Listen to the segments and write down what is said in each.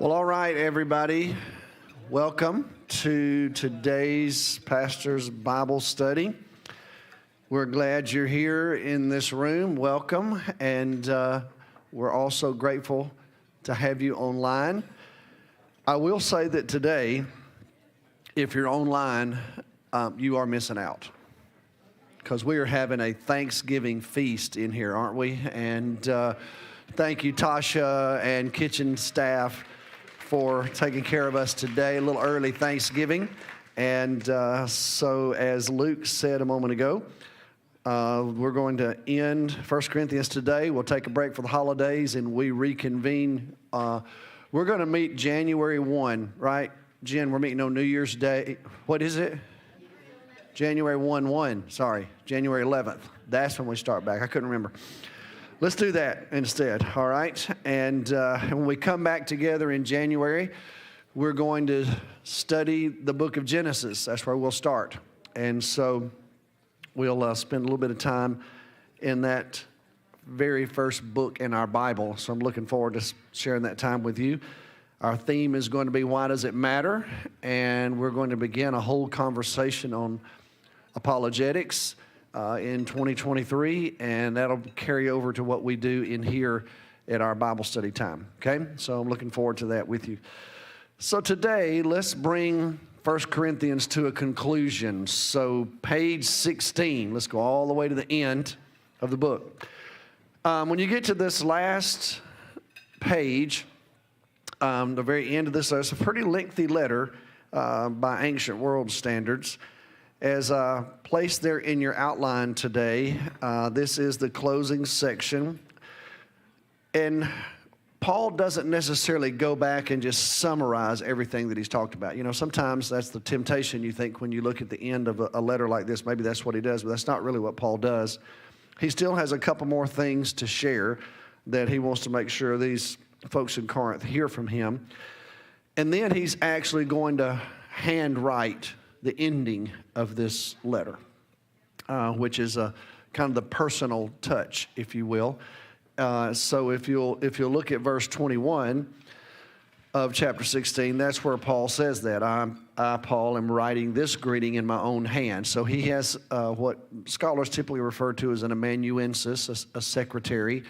Well, all right, everybody. Welcome to today's Pastor's Bible Study. We're glad you're here in this room. Welcome. And we're also grateful to have you online. I will say that today, if you're online, you are missing out, because we are having a Thanksgiving feast in here, aren't we? And thank you, Tasha and kitchen staff, for taking care of us today. A little early Thanksgiving. And so as Luke said a moment ago, we're going to end 1 Corinthians today. We'll take a break for the holidays and we reconvene. We're going to meet January 1, right? Jen, we're meeting on New Year's Day. What is it? January 1, sorry, January 11th. That's when we start back. I couldn't remember. Let's do that instead, all right? And when we come back together in January, we're going to study the book of Genesis. That's where we'll start. And so we'll spend a little bit of time in that very first book in our Bible. So I'm looking forward to sharing that time with you. Our theme is going to be, why does it matter? And we're going to begin a whole conversation on apologetics in 2023, and that'll carry over to what we do in here at our Bible study time, okay? So I'm looking forward to that with you. So today, let's bring 1 Corinthians to a conclusion. So page 16, let's go all the way to the end of the book. When you get to this last page, the very end of this, it's a pretty lengthy letter by ancient world standards. As placed there in your outline today, this is the closing section. And Paul doesn't necessarily go back and just summarize everything that he's talked about. You know, sometimes that's the temptation, you think, when you look at the end of a letter like this. Maybe that's what he does, but that's not really what Paul does. He still has a couple more things to share that he wants to make sure these folks in Corinth hear from him. And then he's actually going to handwrite the ending of this letter, which is a kind of the personal touch, if you will. So if you'll look at verse 21 of chapter 16, that's where Paul says that. I, Paul, am writing this greeting in my own hand. So he has what scholars typically refer to as an amanuensis, a secretary,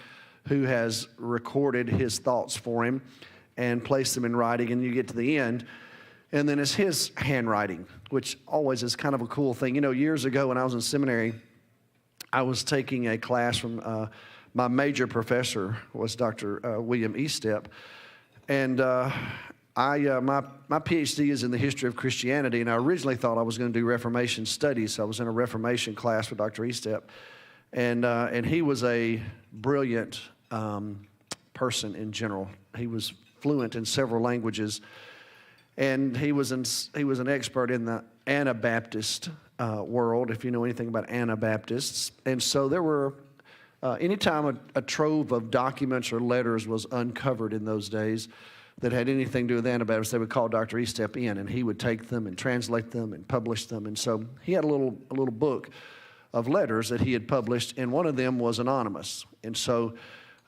who has recorded his thoughts for him and placed them in writing. And you get to the end, and then it's his handwriting, which always is kind of a cool thing. You know, years ago when I was in seminary, I was taking a class from my major professor was Dr. William Estep. And my PhD is in the history of Christianity, and I originally thought I was going to do Reformation studies. So I was in a Reformation class with Dr. Estep. And he was a brilliant person in general. He was fluent in several languages. And he was an expert in the Anabaptist world, if you know anything about Anabaptists. And so there were, anytime a trove of documents or letters was uncovered in those days that had anything to do with Anabaptists, they would call Dr. Estep in, and he would take them and translate them and publish them. And so he had a little book of letters that he had published, and one of them was anonymous. And so,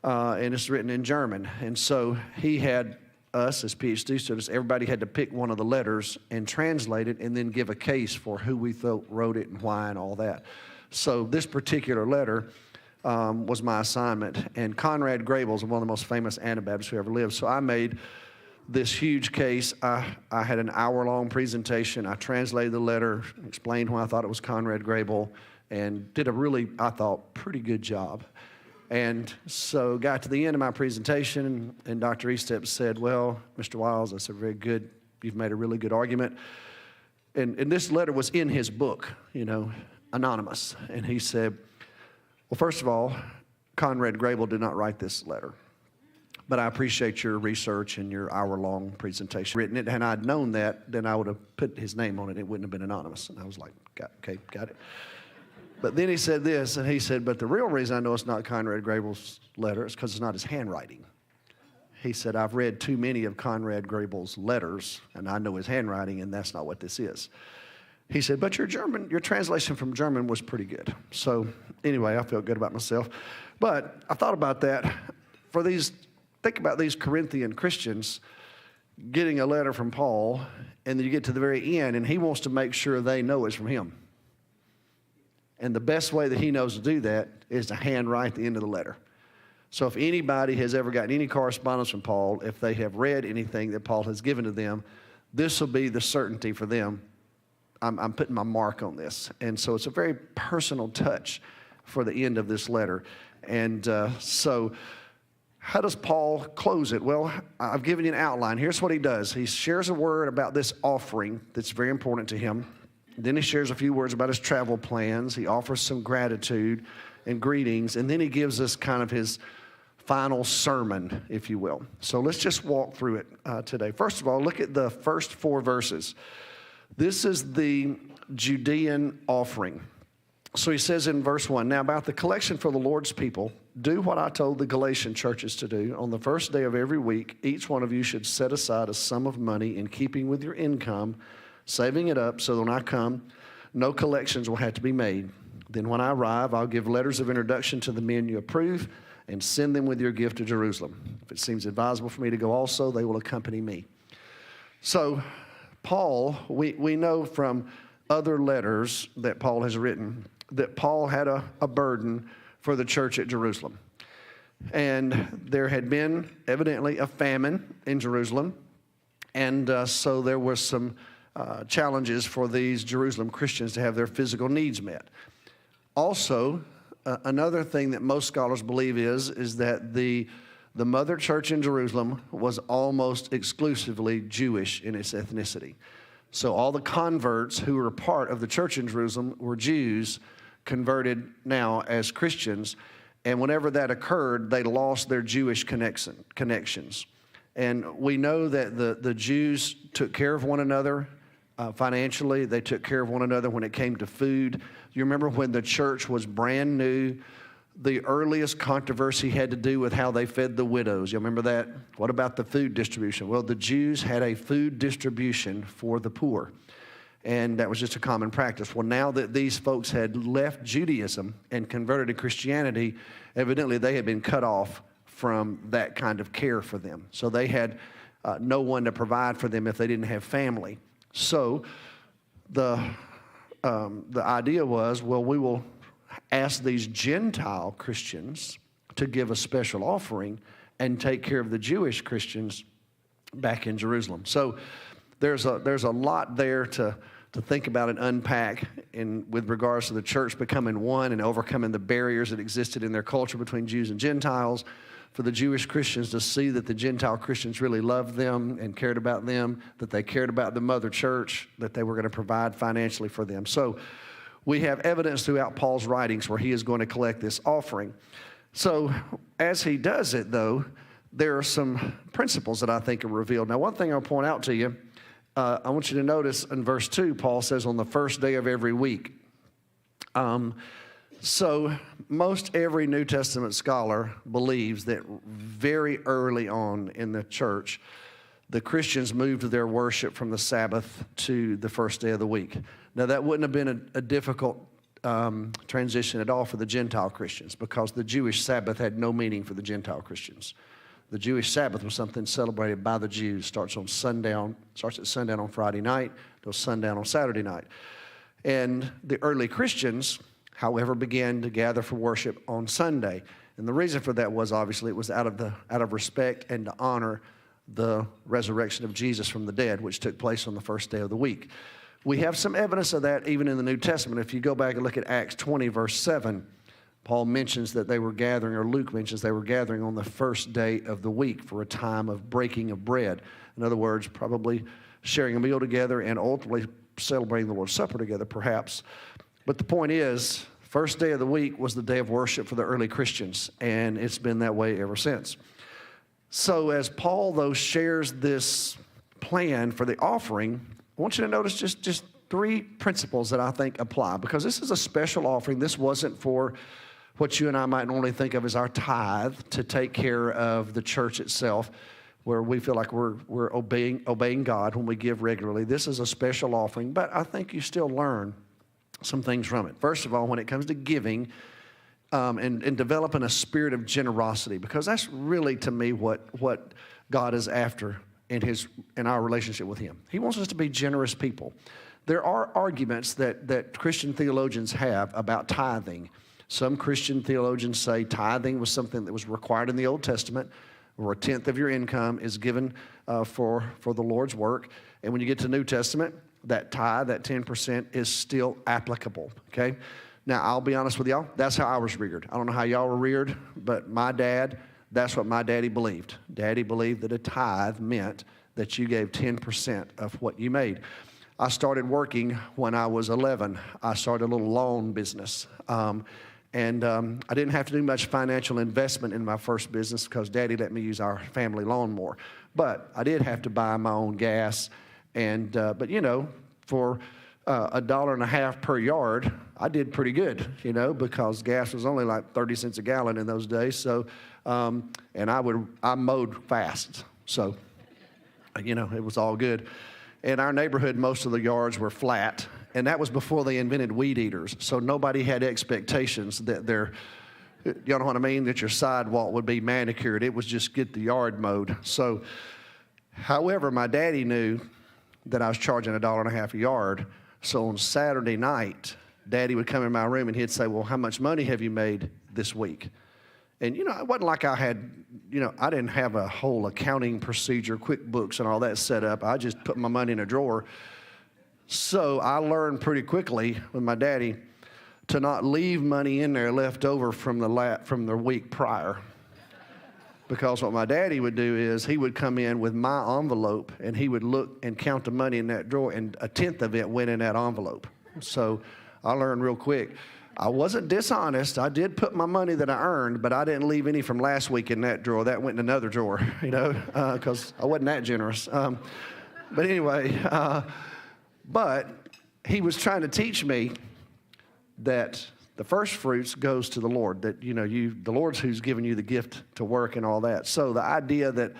and it's written in German. And so he had us as PhD students, everybody had to pick one of the letters and translate it and then give a case for who we thought wrote it and why and all that. So this particular letter was my assignment. And Conrad Grebel is one of the most famous Anabaptists who ever lived. So I made this huge case. I had an hour-long presentation. I translated the letter, explained why I thought it was Conrad Grebel, and did a really, I thought, pretty good job. And so got to the end of my presentation, and Dr. Estep said, well, Mr. Wiles, I said, very good. You've made a really good argument. And this letter was in his book, you know, anonymous. And he said, well, first of all, Conrad Grebel did not write this letter. But I appreciate your research and your hour-long presentation. Written it, and I'd known that, then I would have put his name on it. It wouldn't have been anonymous. And I was like, okay, got it. But then he said this, and he said, but the real reason I know it's not Conrad Grebel's letter is because it's not his handwriting. He said, I've read too many of Conrad Grebel's letters, and I know his handwriting, and that's not what this is. He said, but your translation from German was pretty good. So anyway, I felt good about myself. But I thought about that. Think about these Corinthian Christians. getting a letter from Paul, and then you get to the very end, and he wants to make sure they know it's from him. And the best way that he knows to do that is to handwrite the end of the letter. So if anybody has ever gotten any correspondence from Paul, if they have read anything that Paul has given to them, this will be the certainty for them. I'm putting my mark on this. And so it's a very personal touch for the end of this letter. And so how does Paul close it? Well, I've given you an outline. Here's what he does. He shares a word about this offering that's very important to him. Then he shares a few words about his travel plans. He offers some gratitude and greetings. And then he gives us kind of his final sermon, if you will. So let's just walk through it today. First of all, look at the first 4 verses. This is the Judean offering. So he says in verse 1, now about the collection for the Lord's people, do what I told the Galatian churches to do. On the first day of every week, each one of you should set aside a sum of money in keeping with your income, saving it up so that when I come, no collections will have to be made. Then when I arrive, I'll give letters of introduction to the men you approve and send them with your gift to Jerusalem. If it seems advisable for me to go also, they will accompany me. So Paul, we know from other letters that Paul has written that Paul had a burden for the church at Jerusalem. And there had been evidently a famine in Jerusalem. And so there were some challenges for these Jerusalem Christians to have their physical needs met. Also, another thing that most scholars believe is that the mother church in Jerusalem was almost exclusively Jewish in its ethnicity. So all the converts who were part of the church in Jerusalem were Jews converted now as Christians. And whenever that occurred, they lost their Jewish connections. And we know that the Jews took care of one another financially. They took care of one another when it came to food. You remember when the church was brand new, the earliest controversy had to do with how they fed the widows. You remember that? What about the food distribution? Well, the Jews had a food distribution for the poor, and that was just a common practice. Well, now that these folks had left Judaism and converted to Christianity, evidently they had been cut off from that kind of care for them. So they had no one to provide for them if they didn't have family. So the idea was, well, we will ask these Gentile Christians to give a special offering and take care of the Jewish Christians back in Jerusalem. So there's a lot there to think about and unpack with regards to the church becoming one and overcoming the barriers that existed in their culture between Jews and Gentiles, for the Jewish Christians to see that the Gentile Christians really loved them and cared about them, that they cared about the mother church, that they were going to provide financially for them. So we have evidence throughout Paul's writings where he is going to collect this offering. So as he does it, though, there are some principles that I think are revealed. Now, one thing I'll point out to you, I want you to notice in verse 2, Paul says on the first day of every week. So most every New Testament scholar believes that very early on in the church, the Christians moved their worship from the Sabbath to the first day of the week. Now, that wouldn't have been a difficult transition at all for the Gentile Christians, because the Jewish Sabbath had no meaning for the Gentile Christians. The Jewish Sabbath was something celebrated by the Jews. Starts at sundown on Friday night till sundown on Saturday night. And the early Christians, however, began to gather for worship on Sunday. And the reason for that was, obviously, it was out of respect and to honor the resurrection of Jesus from the dead, which took place on the first day of the week. We have some evidence of that even in the New Testament. If you go back and look at Acts 20, verse 7, Paul mentions that they were gathering, or Luke mentions they were gathering on the first day of the week for a time of breaking of bread. In other words, probably sharing a meal together and ultimately celebrating the Lord's Supper together, perhaps. But the point is, first day of the week was the day of worship for the early Christians, and it's been that way ever since. So as Paul, though, shares this plan for the offering, I want you to notice just 3 principles that I think apply, because this is a special offering. This wasn't for what you and I might normally think of as our tithe, to take care of the church itself, where we feel like we're obeying God when we give regularly. This is a special offering, but I think you still learn some things from it. First of all, when it comes to giving and developing a spirit of generosity, because that's really, to me, what God is after in our relationship with him. He wants us to be generous people. There are arguments that Christian theologians have about tithing. Some Christian theologians say tithing was something that was required in the Old Testament, where a tenth of your income is given for the Lord's work. And when you get to the New Testament, that tithe, that 10%, is still applicable, okay? Now, I'll be honest with y'all, that's how I was reared. I don't know how y'all were reared, but my dad, that's what my daddy believed. Daddy believed that a tithe meant that you gave 10% of what you made. I started working when I was 11. I started a little loan business. I didn't have to do much financial investment in my first business because Daddy let me use our family lawnmower. But I did have to buy my own gas. But you know, for $1.50 per yard, I did pretty good, you know, because gas was only like 30 cents a gallon in those days. So, and I mowed fast. So, you know, it was all good. In our neighborhood, most of the yards were flat, and that was before they invented weed eaters. So nobody had expectations that you know what I mean, that your sidewalk would be manicured. It was just get the yard mowed. So, however, my daddy knew that I was charging $1.50 a yard. So on Saturday night, Daddy would come in my room and he'd say, well, how much money have you made this week? And, you know, it wasn't like I didn't have a whole accounting procedure, QuickBooks and all that set up. I just put my money in a drawer. So I learned pretty quickly with my daddy to not leave money in there left over from the week prior. Because what my daddy would do is he would come in with my envelope and he would look and count the money in that drawer, and a tenth of it went in that envelope. So I learned real quick. I wasn't dishonest. I did put my money that I earned, but I didn't leave any from last week in that drawer. That went in another drawer, you know, because I wasn't that generous. But anyway, but he was trying to teach me that the first fruits goes to the Lord, that, you know, the Lord's who's given you the gift to work and all that. So the idea that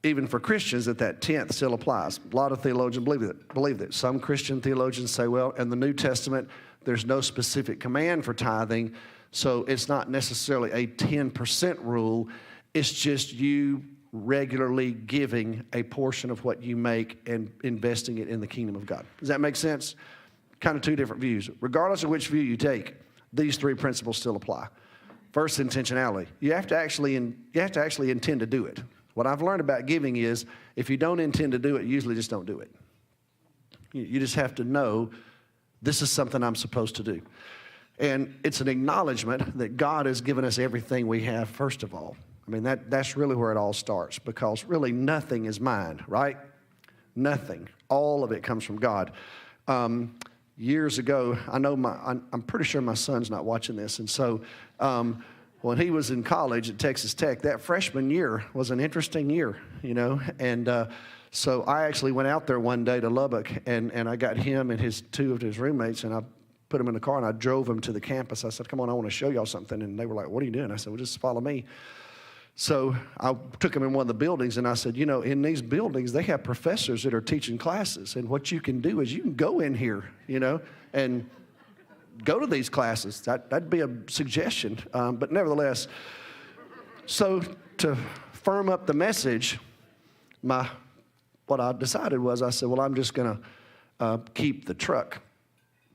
even for Christians that tenth still applies. A lot of theologians believe that. Some Christian theologians say, well, in the New Testament, there's no specific command for tithing, so it's not necessarily a 10% rule. It's just you regularly giving a portion of what you make and investing it in the kingdom of God. Does that make sense? Kind of two different views. Regardless of which view you take, these three principles still apply. First, intentionality. You have to actually intend to do it. What I've learned about giving is if you don't intend to do it, you usually just don't do it. You just have to know this is something I'm supposed to do. And it's an acknowledgement that God has given us everything we have, first of all. I mean, that's really where it all starts, because really nothing is mine, right? Nothing. All of it comes from God. Years ago, I'm pretty sure my son's not watching this, and so when he was in college at Texas Tech, that freshman year was an interesting year, you know, and so I actually went out there one day to Lubbock, and I got him and two of his roommates, and I put them in the car, and I drove them to the campus. I said, come on, I want to show y'all something, and they were like, what are you doing? I said, well, just follow me. So I took them in one of the buildings, and I said, you know, in these buildings, they have professors that are teaching classes, and what you can do is you can go in here, you know, and go to these classes. That'd be a suggestion, but nevertheless, so to firm up the message, what I decided was, I said, well, I'm just going to keep the truck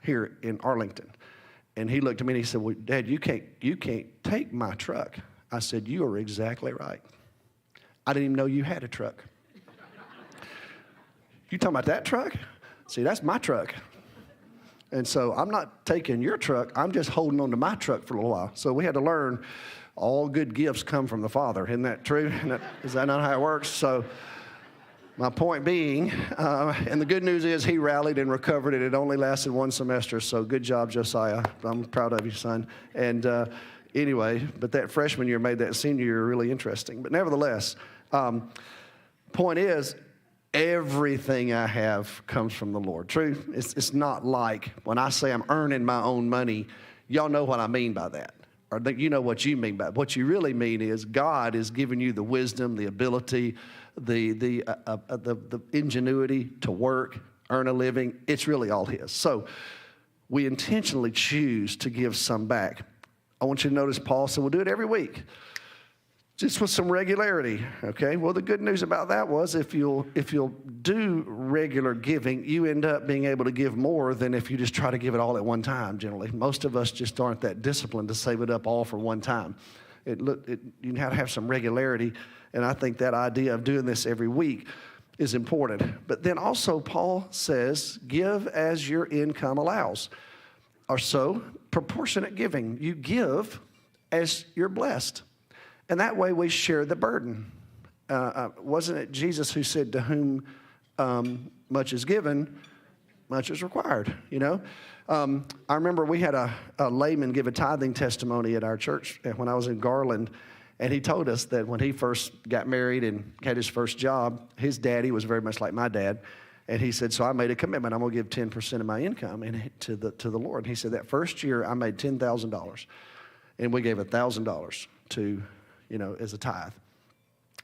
here in Arlington. And he looked at me and he said, well, Dad, you can't take my truck. I said, you are exactly right. I didn't even know you had a truck. You talking about that truck? See, that's my truck. And so I'm not taking your truck. I'm just holding on to my truck for a little while. So we had to learn all good gifts come from the Father. Isn't that true? Is that not how it works? So my point being, and the good news is he rallied and recovered it. It only lasted one semester. So good job, Josiah. I'm proud of you, son. And anyway, but that freshman year made that senior year really interesting. But nevertheless, point is, everything I have comes from the Lord. True? It's not like when I say I'm earning my own money, y'all know what I mean by that. Or that you know what you mean by it. What you really mean is God is giving you the wisdom, the ability, the ingenuity to work, earn a living. It's really all His. So we intentionally choose to give some back. I want you to notice Paul said we'll do it every week. just with some regularity, okay? Well, the good news about that was if you'll do regular giving, you end up being able to give more than if you just try to give it all at one time, generally. Most of us just aren't that disciplined to save it up all for one time. You have to have some regularity, and I think that idea of doing this every week is important. But then also Paul says, give as your income allows. Or so, proportionate giving. You give as you're blessed. And that way we share the burden. Wasn't it Jesus who said, to whom much is given, much is required, you know? I remember we had a layman give a tithing testimony at our church when I was in Garland, and he told us that when he first got married and had his first job, his daddy was very much like my dad, and he said, so I made a commitment, I'm going to give 10% of my income to the Lord. And he said that first year I made $10,000, and we gave $1,000 to, as a tithe.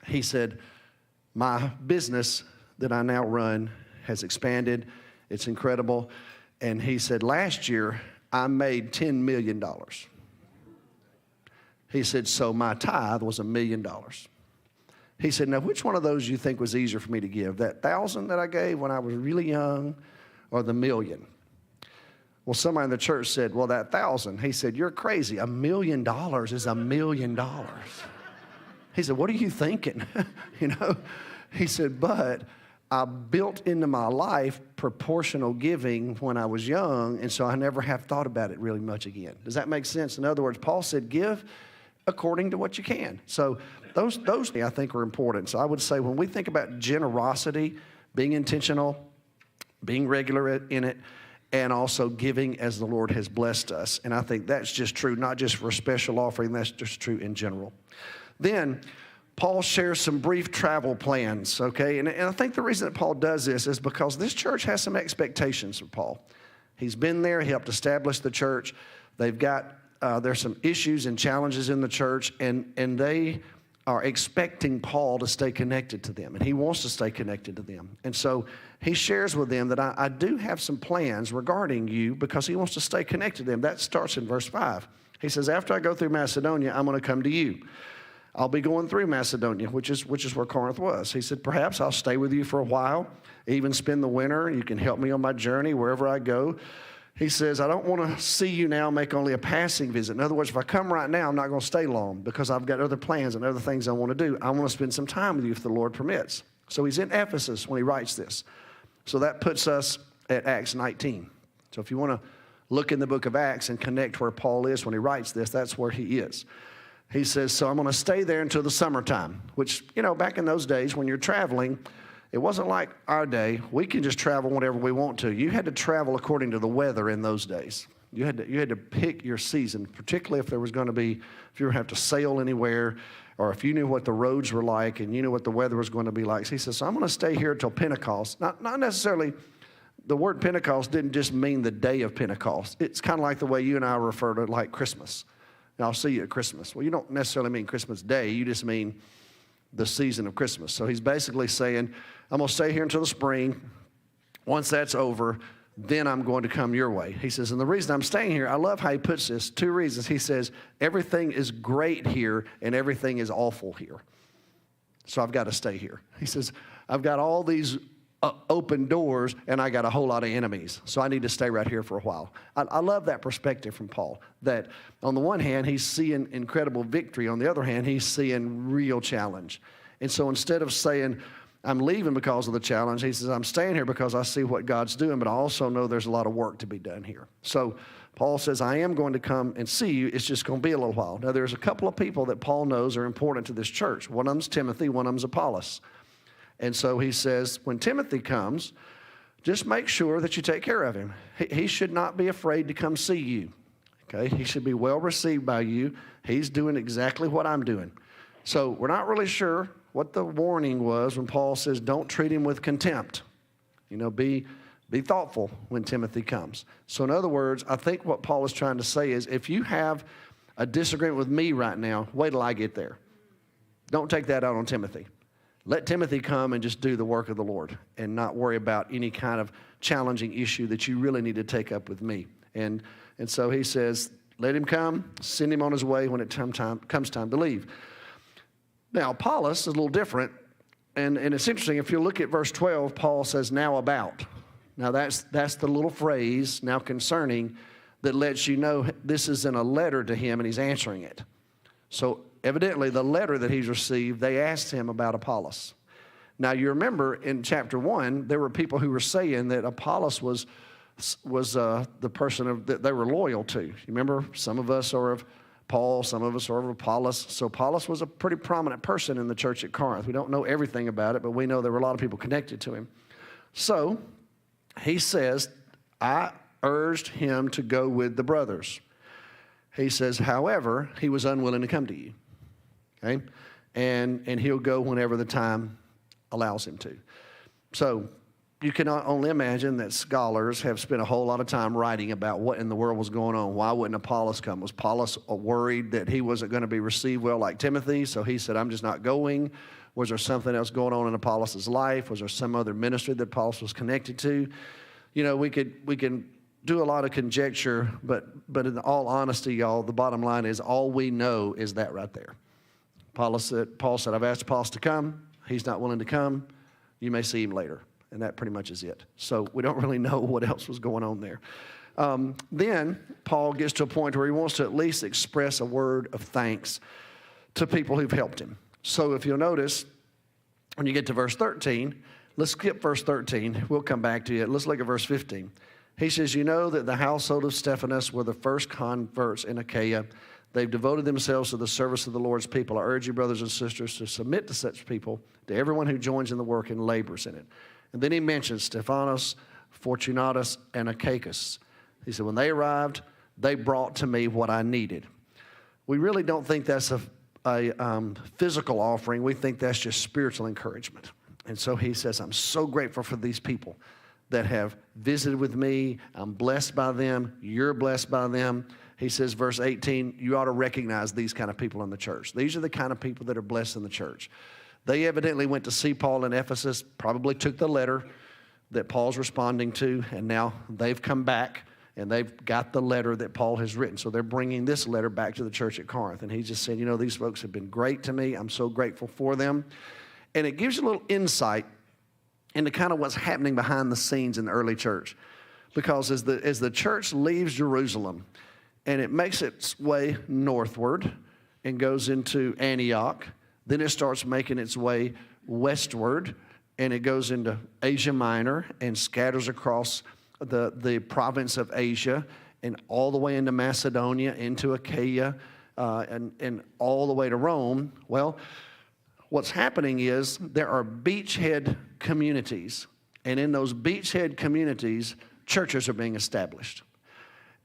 He said, my business that I now run has expanded. It's incredible. And he said, last year, I made $10 million. He said, so my tithe was $1 million. He said, now, which one of those you think was easier for me to give? That 1,000 that I gave when I was really young, or the 1,000,000? Well, somebody in the church said, well, that 1,000. He said, you're crazy. $1 million is $1 million. He said, what are you thinking? He said, but I built into my life proportional giving when I was young, and so I never have thought about it really much again. Does that make sense? In other words, Paul said, give according to what you can. So those I think are important. So I would say when we think about generosity, being intentional, being regular in it, and also giving as the Lord has blessed us. And I think that's just true, not just for a special offering, that's just true in general. Then Paul shares some brief travel plans, okay? And I think the reason that Paul does this is because this church has some expectations of Paul. He's been there, he helped establish the church. They've got, there's some issues and challenges in the church, and they are expecting Paul to stay connected to them, and he wants to stay connected to them. And so he shares with them that I do have some plans regarding you because he wants to stay connected to them. That starts in verse 5. He says, after I go through Macedonia, I'm going to come to you. I'll be going through Macedonia, which is where Corinth was. He said, perhaps I'll stay with you for a while, even spend the winter. You can help me on my journey wherever I go. He says, I don't want to see you now make only a passing visit. In other words, if I come right now, I'm not going to stay long because I've got other plans and other things I want to do. I want to spend some time with you if the Lord permits. So he's in Ephesus when he writes this. So that puts us at Acts 19. So if you want to look in the book of Acts and connect where Paul is when he writes this, that's where he is. He says, so I'm going to stay there until the summertime, which, back in those days when you're traveling, it wasn't like our day. We can just travel whenever we want to. You had to travel according to the weather in those days. You had to pick your season, particularly if there was going to be, if you were going to have to sail anywhere, or if you knew what the roads were like and you knew what the weather was going to be like. So he says, so I'm going to stay here until Pentecost. Not necessarily, the word Pentecost didn't just mean the day of Pentecost. It's kind of like the way you and I refer to like Christmas. I'll see you at Christmas. Well, you don't necessarily mean Christmas Day. You just mean the season of Christmas. So he's basically saying, I'm going to stay here until the spring. Once that's over, then I'm going to come your way. He says, and the reason I'm staying here, I love how he puts this, 2 reasons. He says, everything is great here and everything is awful here. So I've got to stay here. He says, I've got all these open doors, and I got a whole lot of enemies. So I need to stay right here for a while. I love that perspective from Paul, that on the one hand, he's seeing incredible victory. On the other hand, he's seeing real challenge. And so instead of saying, I'm leaving because of the challenge, he says, I'm staying here because I see what God's doing, but I also know there's a lot of work to be done here. So Paul says, I am going to come and see you. It's just going to be a little while. Now, there's a couple of people that Paul knows are important to this church. One of them's Timothy, one of them's Apollos. And so he says, when Timothy comes, just make sure that you take care of him. He should not be afraid to come see you. Okay? He should be well received by you. He's doing exactly what I'm doing. So we're not really sure what the warning was when Paul says, don't treat him with contempt. Be thoughtful when Timothy comes. So in other words, I think what Paul is trying to say is, if you have a disagreement with me right now, wait till I get there. Don't take that out on Timothy. Let Timothy come and just do the work of the Lord and not worry about any kind of challenging issue that you really need to take up with me. And so he says, let him come, send him on his way when it comes time to leave. Now, Apollos is a little different, and it's interesting. If you look at verse 12, Paul says, now about. Now, that's the little phrase, now concerning, that lets you know this is in a letter to him, and he's answering it. So, evidently, the letter that he's received, they asked him about Apollos. Now, you remember in chapter 1, there were people who were saying that Apollos was the person that they were loyal to. You remember, some of us are of Paul, some of us are of Apollos. So Apollos was a pretty prominent person in the church at Corinth. We don't know everything about it, but we know there were a lot of people connected to him. So he says, I urged him to go with the brothers. He says, however, he was unwilling to come to you. Okay? And he'll go whenever the time allows him to. So you can only imagine that scholars have spent a whole lot of time writing about what in the world was going on. Why wouldn't Apollos come? Was Apollos worried that he wasn't going to be received well like Timothy? So he said, I'm just not going. Was there something else going on in Apollos' life? Was there some other ministry that Apollos was connected to? You know, we can do a lot of conjecture, but in all honesty, y'all, the bottom line is all we know is that right there. Paul said, I've asked Apollos to come. He's not willing to come. You may see him later. And that pretty much is it. So we don't really know what else was going on there. Then Paul gets to a point where he wants to at least express a word of thanks to people who've helped him. So if you'll notice, when you get to verse 13, let's skip verse 13. We'll come back to it. Let's look at verse 15. He says, you know that the household of Stephanas were the first converts in Achaia. They've devoted themselves to the service of the Lord's people. I urge you, brothers and sisters, to submit to such people, to everyone who joins in the work and labors in it. And then he mentions Stephanas, Fortunatus, and Achaicus. He said, when they arrived, they brought to me what I needed. We really don't think that's a physical offering. We think that's just spiritual encouragement. And so he says, I'm so grateful for these people that have visited with me. I'm blessed by them. You're blessed by them. He says, verse 18, you ought to recognize these kind of people in the church. These are the kind of people that are blessed in the church. They evidently went to see Paul in Ephesus, probably took the letter that Paul's responding to, and now they've come back and they've got the letter that Paul has written. So they're bringing this letter back to the church at Corinth. And he just said, you know, these folks have been great to me. I'm so grateful for them. And it gives you a little insight into kind of what's happening behind the scenes in the early church. Because as the church leaves Jerusalem and it makes its way northward and goes into Antioch, then it starts making its way westward, and it goes into Asia Minor and scatters across the province of Asia and all the way into Macedonia, into Achaia, and all the way to Rome. Well, what's happening is there are beachhead communities, and in those beachhead communities, churches are being established.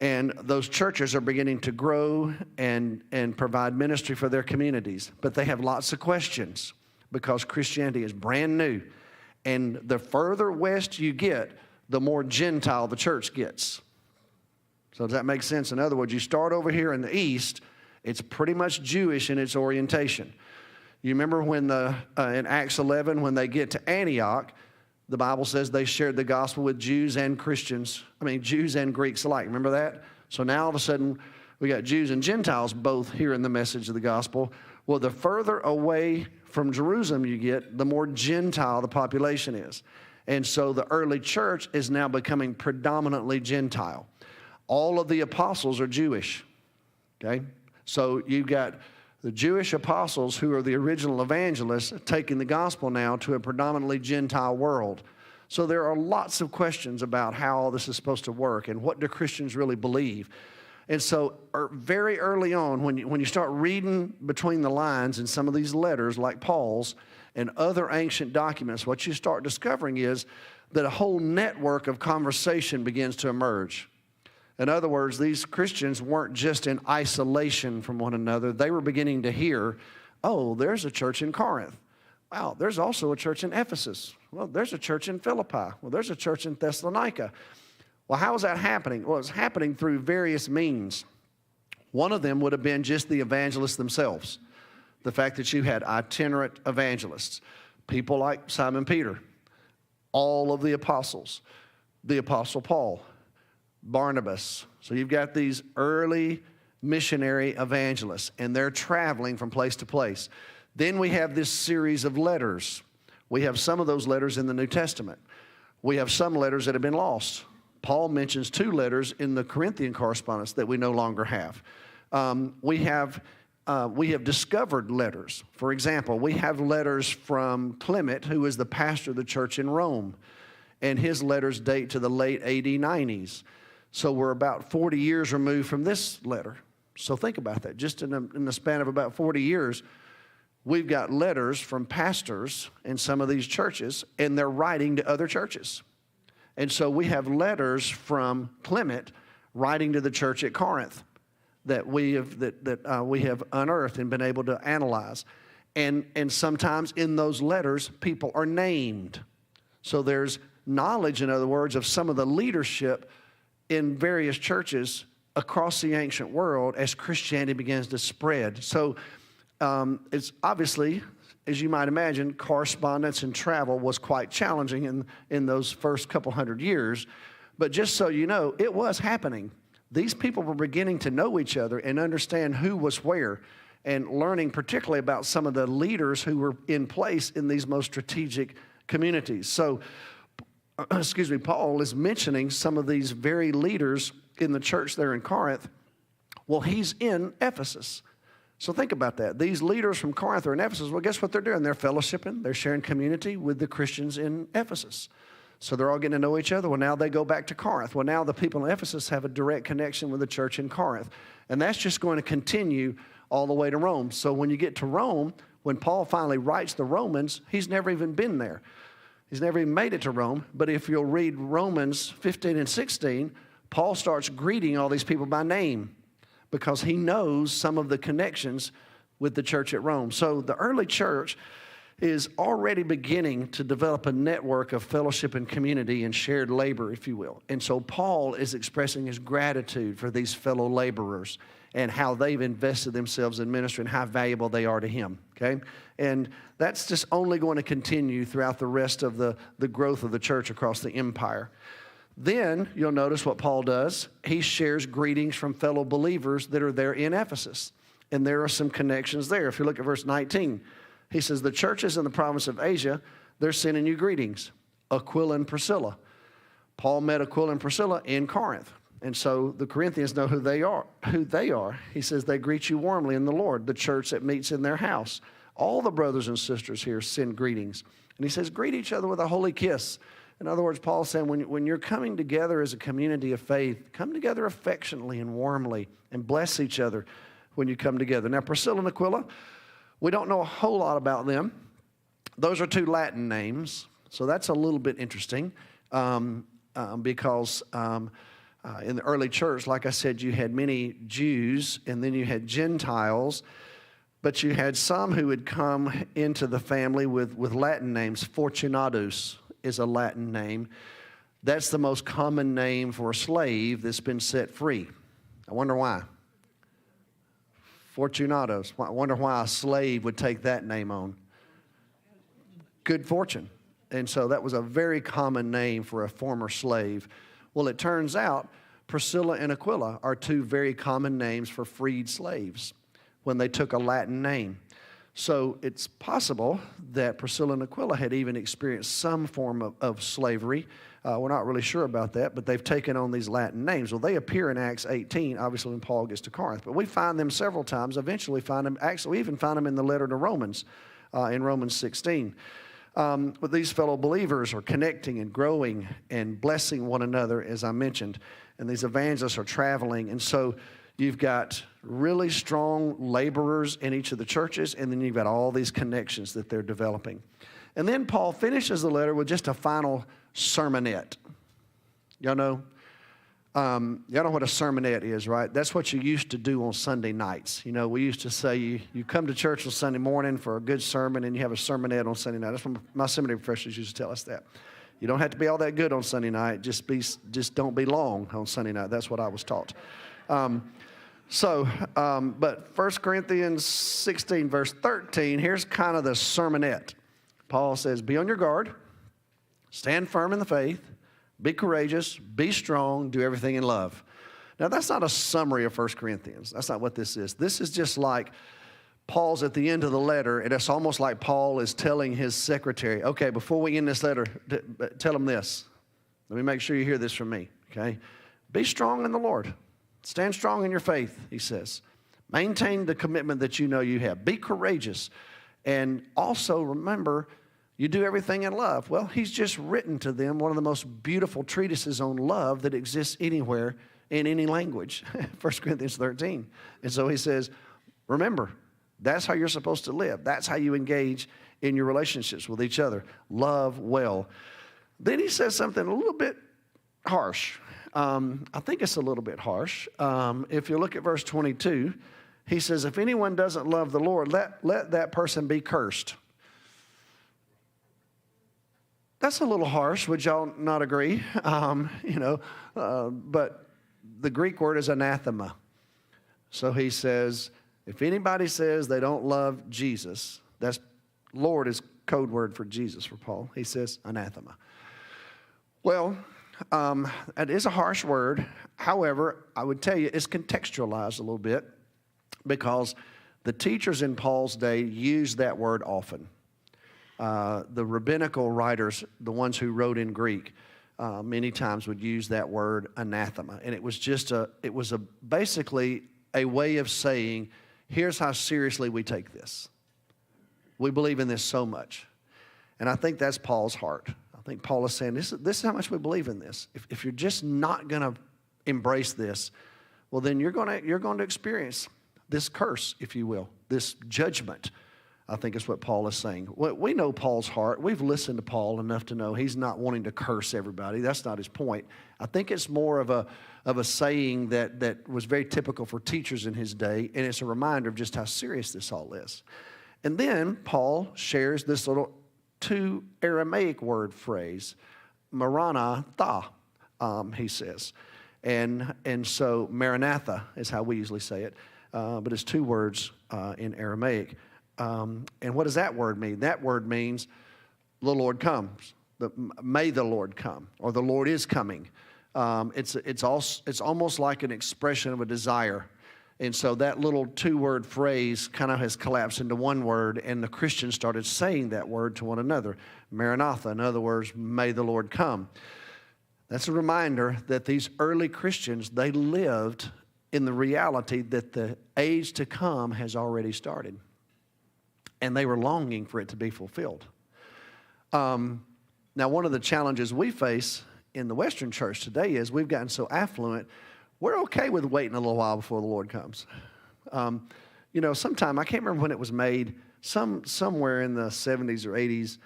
And those churches are beginning to grow and provide ministry for their communities. But they have lots of questions because Christianity is brand new. And the further west you get, the more Gentile the church gets. So does that make sense? In other words, you start over here in the east, it's pretty much Jewish in its orientation. You remember when in Acts 11, when they get to Antioch, the Bible says they shared the gospel with Jews and Jews and Greeks alike. Remember that? So now all of a sudden, we got Jews and Gentiles both hearing the message of the gospel. Well, the further away from Jerusalem you get, the more Gentile the population is. And so the early church is now becoming predominantly Gentile. All of the apostles are Jewish. Okay? So you've got the Jewish apostles, who are the original evangelists, taking the gospel now to a predominantly Gentile world. So there are lots of questions about how all this is supposed to work and what do Christians really believe. And so very early on, when you start reading between the lines in some of these letters like Paul's and other ancient documents, what you start discovering is that a whole network of conversation begins to emerge. In other words, these Christians weren't just in isolation from one another. They were beginning to hear, oh, there's a church in Corinth. Wow, there's also a church in Ephesus. Well, there's a church in Philippi. Well, there's a church in Thessalonica. Well, how is that happening? Well, it's happening through various means. One of them would have been just the evangelists themselves. The fact that you had itinerant evangelists, people like Simon Peter, all of the apostles, the Apostle Paul, Barnabas. So you've got these early missionary evangelists, and they're traveling from place to place. Then we have this series of letters. We have some of those letters in the New Testament. We have some letters that have been lost. Paul mentions 2 letters in the Corinthian correspondence that we no longer have. We have discovered letters. For example, we have letters from Clement, who is the pastor of the church in Rome, and his letters date to the late AD 90s. So we're about 40 years removed from this letter. So think about that. Just in the span of about 40 years, we've got letters from pastors in some of these churches, and they're writing to other churches. And so we have letters from Clement writing to the church at Corinth that we have unearthed and been able to analyze. And sometimes in those letters, people are named. So there's knowledge, in other words, of some of the leadership in various churches across the ancient world as Christianity begins to spread. So it's obviously, as you might imagine, correspondence and travel was quite challenging in those first couple hundred years. But just so you know, it was happening. These people were beginning to know each other and understand who was where, and learning particularly about some of the leaders who were in place in these most strategic communities. So, Paul is mentioning some of these very leaders in the church there in Corinth. Well, he's in Ephesus. So think about that. These leaders from Corinth are in Ephesus. Well, guess what they're doing? They're fellowshipping. They're sharing community with the Christians in Ephesus. So they're all getting to know each other. Well, now they go back to Corinth. Well, now the people in Ephesus have a direct connection with the church in Corinth. And that's just going to continue all the way to Rome. So when you get to Rome, when Paul finally writes the Romans, he's never even been there. He's never even made it to Rome. But if you'll read Romans 15 and 16, Paul starts greeting all these people by name because he knows some of the connections with the church at Rome. So the early church is already beginning to develop a network of fellowship and community and shared labor, if you will. And so Paul is expressing his gratitude for these fellow laborers and how they've invested themselves in ministry and how valuable they are to him, okay? And that's just only going to continue throughout the rest of the growth of the church across the empire. Then you'll notice what Paul does. He shares greetings from fellow believers that are there in Ephesus. And there are some connections there. If you look at verse 19, he says, the churches in the province of Asia, they're sending you greetings. Aquila and Priscilla. Paul met Aquila and Priscilla in Corinth. And so the Corinthians know who they are. He says, they greet you warmly in the Lord, the church that meets in their house. All the brothers and sisters here send greetings. And he says, greet each other with a holy kiss. In other words, Paul's saying, when you're coming together as a community of faith, come together affectionately and warmly and bless each other when you come together. Now, Priscilla and Aquila, we don't know a whole lot about them. Those are 2 Latin names, so that's a little bit interesting because in the early church, like I said, you had many Jews and then you had Gentiles, but you had some who had come into the family with Latin names. Fortunatus is a Latin name. That's the most common name for a slave that's been set free. I wonder why. Fortunatus. I wonder why a slave would take that name on. Good fortune. And so that was a very common name for a former slave. Well, it turns out Priscilla and Aquila are 2 very common names for freed slaves when they took a Latin name. So it's possible that Priscilla and Aquila had even experienced some form of slavery. We're not really sure about that, but they've taken on these Latin names. Well, they appear in Acts 18, obviously when Paul gets to Corinth. But we find them several times, eventually find them, actually we even find them in the letter to Romans, in Romans 16. But these fellow believers are connecting and growing and blessing one another, as I mentioned. And these evangelists are traveling. And so you've got really strong laborers in each of the churches, and then you've got all these connections that they're developing. And then Paul finishes the letter with just a final sermonette. Y'all know what a sermonette is, right? That's what you used to do on Sunday nights. You know, we used to say you come to church on Sunday morning for a good sermon, and you have a sermonette on Sunday night. That's what my seminary professors used to tell us that. You don't have to be all that good on Sunday night. Just don't be long on Sunday night. That's what I was taught. But 1 Corinthians 16, verse 13, here's kind of the sermonette. Paul says, be on your guard, stand firm in the faith, be courageous, be strong, do everything in love. Now, that's not a summary of 1 Corinthians. That's not what this is. This is just like Paul's at the end of the letter, and it's almost like Paul is telling his secretary, okay, before we end this letter, tell him this. Let me make sure you hear this from me, okay? Be strong in the Lord. Stand strong in your faith, he says. Maintain the commitment that you know you have. Be courageous. And also remember, you do everything in love. Well, he's just written to them one of the most beautiful treatises on love that exists anywhere in any language, 1 Corinthians 13. And so he says, remember, that's how you're supposed to live. That's how you engage in your relationships with each other. Love well. Then he says something a little bit harsh. I think it's a little bit harsh. If you look at verse 22, he says, if anyone doesn't love the Lord, let that person be cursed. That's a little harsh. Would y'all not agree? But the Greek word is anathema. So he says, if anybody says they don't love Jesus, that's Lord is code word for Jesus for Paul. He says anathema. Well, it is a harsh word. However, I would tell you it's contextualized a little bit because the teachers in Paul's day used that word often. The rabbinical writers, the ones who wrote in Greek, many times would use that word anathema. And it was basically a way of saying, here's how seriously we take this. We believe in this so much. And I think that's Paul's heart. I think Paul is saying, this is how much we believe in this. If you're just not going to embrace this, well, then you're going to experience this curse, if you will, this judgment, I think is what Paul is saying. We know Paul's heart. We've listened to Paul enough to know he's not wanting to curse everybody. That's not his point. I think it's more of a saying that was very typical for teachers in his day, and it's a reminder of just how serious this all is. And then Paul shares this little two Aramaic word phrase, Maranatha, he says. And so Maranatha is how we usually say it, but it's two words in Aramaic. And what does that word mean? That word means the Lord comes. May the Lord come, or the Lord is coming. It's almost like an expression of a desire. And so that little two-word phrase kind of has collapsed into one word, and the Christians started saying that word to one another. Maranatha, in other words, may the Lord come. That's a reminder that these early Christians, they lived in the reality that the age to come has already started. And they were longing for it to be fulfilled. Now, one of the challenges we face in the Western church today is we've gotten so affluent, we're okay with waiting a little while before the Lord comes. Sometime, I can't remember when it was made, somewhere in the 70s or 80s,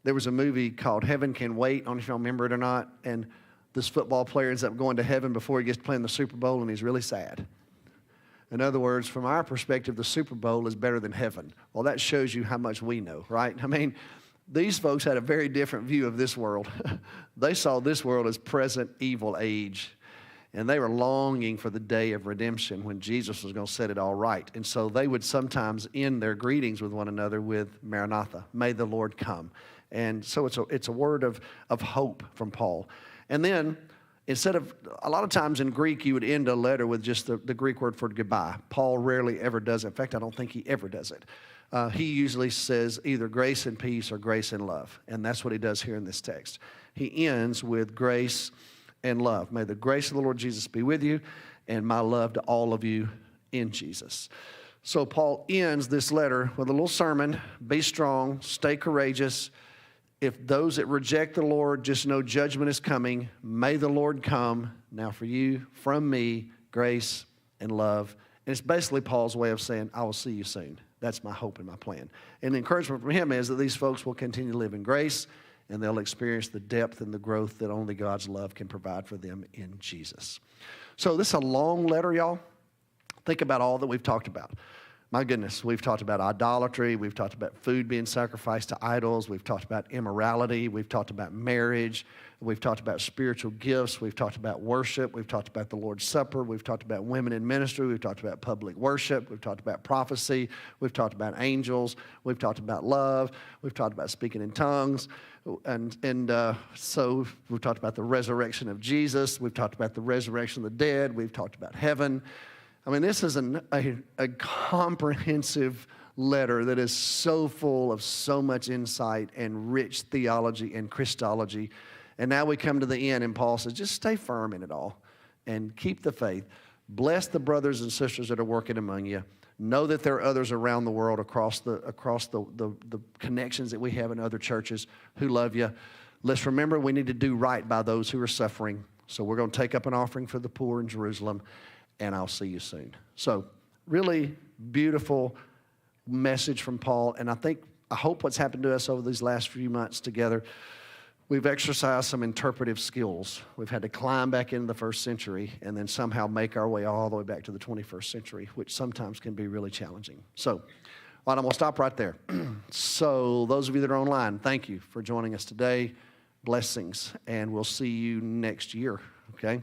there was a movie called Heaven Can Wait. I don't know if y'all remember it or not. And this football player ends up going to heaven before he gets to play in the Super Bowl, and he's really sad. In other words, from our perspective, the Super Bowl is better than heaven. Well, that shows you how much we know, right? I mean, these folks had a very different view of this world. They saw this world as present evil age. And they were longing for the day of redemption when Jesus was going to set it all right. And so they would sometimes end their greetings with one another with Maranatha, may the Lord come. And so it's a word of hope from Paul. And then instead of, a lot of times in Greek, you would end a letter with just the Greek word for goodbye. Paul rarely ever does it. In fact, I don't think he ever does it. He usually says either grace and peace or grace and love. And that's what he does here in this text. He ends with grace and love. May the grace of the Lord Jesus be with you, and my love to all of you in Jesus. So Paul ends this letter with a little sermon. Be strong, stay courageous. If those that reject the Lord, just know judgment is coming. May the Lord come. Now for you, from me, grace and love. And it's basically Paul's way of saying, I will see you soon. That's my hope and my plan. And the encouragement from him is that these folks will continue to live in grace, and they'll experience the depth and the growth that only God's love can provide for them in Jesus. So this is a long letter, y'all. Think about all that we've talked about. My goodness, we've talked about idolatry. We've talked about food being sacrificed to idols. We've talked about immorality. We've talked about marriage. We've talked about spiritual gifts. We've talked about worship. We've talked about the Lord's Supper. We've talked about women in ministry. We've talked about public worship. We've talked about prophecy. We've talked about angels. We've talked about love. We've talked about speaking in tongues. So we've talked about the resurrection of Jesus. We've talked about the resurrection of the dead. We've talked about heaven. I mean, this is a comprehensive letter that is so full of so much insight and rich theology and Christology. And now we come to the end, and Paul says, just stay firm in it all and keep the faith. Bless the brothers and sisters that are working among you. Know that there are others around the world across the connections that we have in other churches who love you. Let's remember we need to do right by those who are suffering. So we're going to take up an offering for the poor in Jerusalem, and I'll see you soon. So really beautiful message from Paul, and I hope what's happened to us over these last few months together, we've exercised some interpretive skills. We've had to climb back into the first century and then somehow make our way all the way back to the 21st century, which sometimes can be really challenging. So, all right, I'm going to stop right there. So those of you that are online, thank you for joining us today. Blessings, and we'll see you next year, okay?